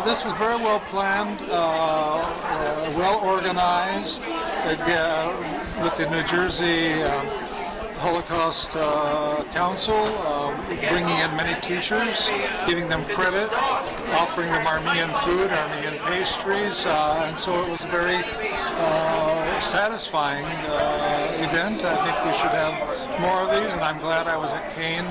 This was very well planned, well organized, with the New Jersey Holocaust Council, bringing in many teachers, giving them credit, offering them Armenian food, Armenian pastries, and so it was a very satisfying event. I think we should have more of these, and I'm glad I was at Kane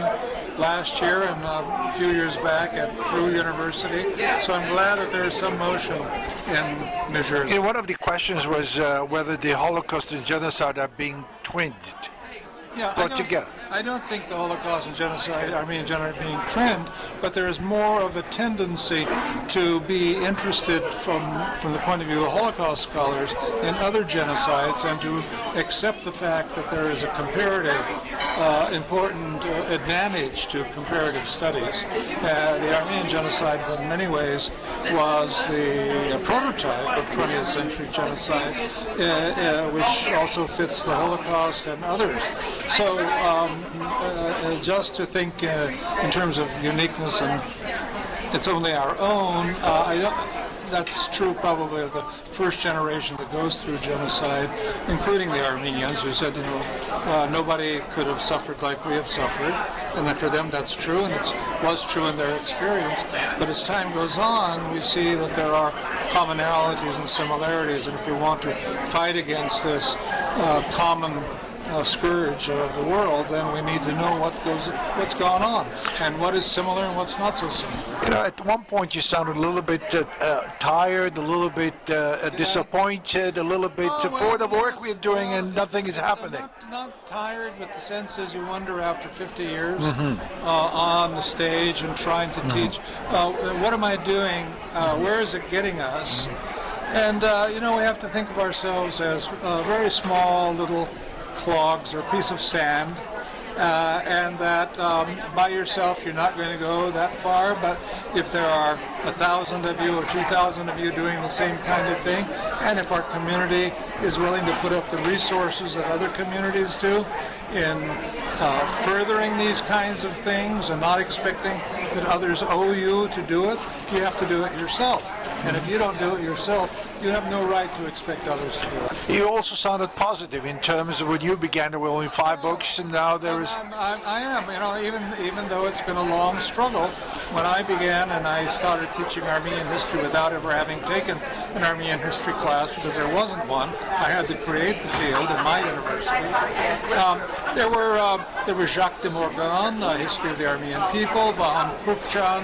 last year and a few years back at Peru University. So I'm glad that there is some motion in New Jersey. And one of the questions was whether the Holocaust and genocide are being twinned, brought together. I don't think the Holocaust and genocide, Armenian genocide, are being trend, but there is more of a tendency to be interested from the point of view of Holocaust scholars in other genocides and to accept the fact that there is a comparative important advantage to comparative studies. The Armenian genocide, in many ways, was the prototype of 20th century genocide, which also fits the Holocaust and others. So just to think in terms of uniqueness and it's only our own, that's true probably of the first generation that goes through genocide, including the Armenians, who said, nobody could have suffered like we have suffered, and that for them that's true, and it was true in their experience. But as time goes on, we see that there are commonalities and similarities, and if we want to fight against this common scourge of the world, then we need to know what's going on and what is similar and what's not so similar. At one point you sounded a little bit tired, a little bit disappointed, a little bit for the work we're doing and nothing is happening. Not tired, but the sense is you wonder after 50 years on the stage and trying to teach, what am I doing? Where is it getting us? And we have to think of ourselves as very small little clogs or a piece of sand, and that by yourself you're not going to go that far, but if there are 1,000 of you or 2,000 of you doing the same kind of thing, and if our community is willing to put up the resources that other communities do in furthering these kinds of things and not expecting that others owe you to do it, you have to do it yourself. And if you don't do it yourself, you have no right to expect others to do it. You also sounded positive in terms of when you began. There were only 5 books, and now there is. I am. Even though it's been a long struggle. When I began and I started teaching Armenian history without ever having taken an Armenian history class because there wasn't one, I had to create the field in my university. There were Jacques de Morgan, History of the Armenian People, Vahan Krupchan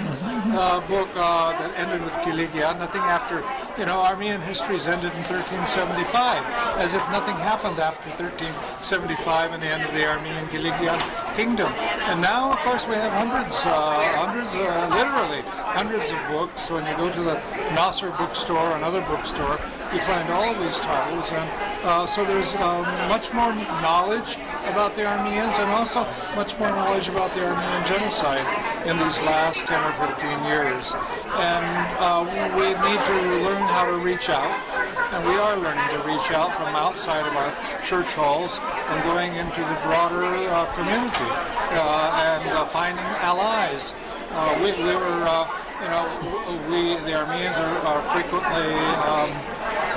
book that ended with Kiligian. Nothing after, Armenian history's ended in 1375, as if nothing happened after 1375 and the end of the Armenian Kiligian kingdom. And now, of course, we have literally hundreds of books. When you go to the Nasser bookstore, another bookstore, you find all of these titles. And so there's much more knowledge about the Armenians and also much more knowledge about the Armenian genocide in these last 10 or 15 years. And we need to learn how to reach out, and we are learning to reach out from outside of our church halls and going into the broader community and finding allies. The Armenians are frequently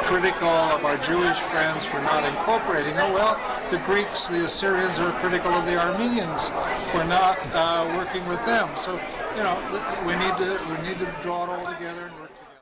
critical of our Jewish friends for not incorporating it. Well, the Greeks, the Assyrians are critical of the Armenians for not working with them. So, we need to draw it all together and work together.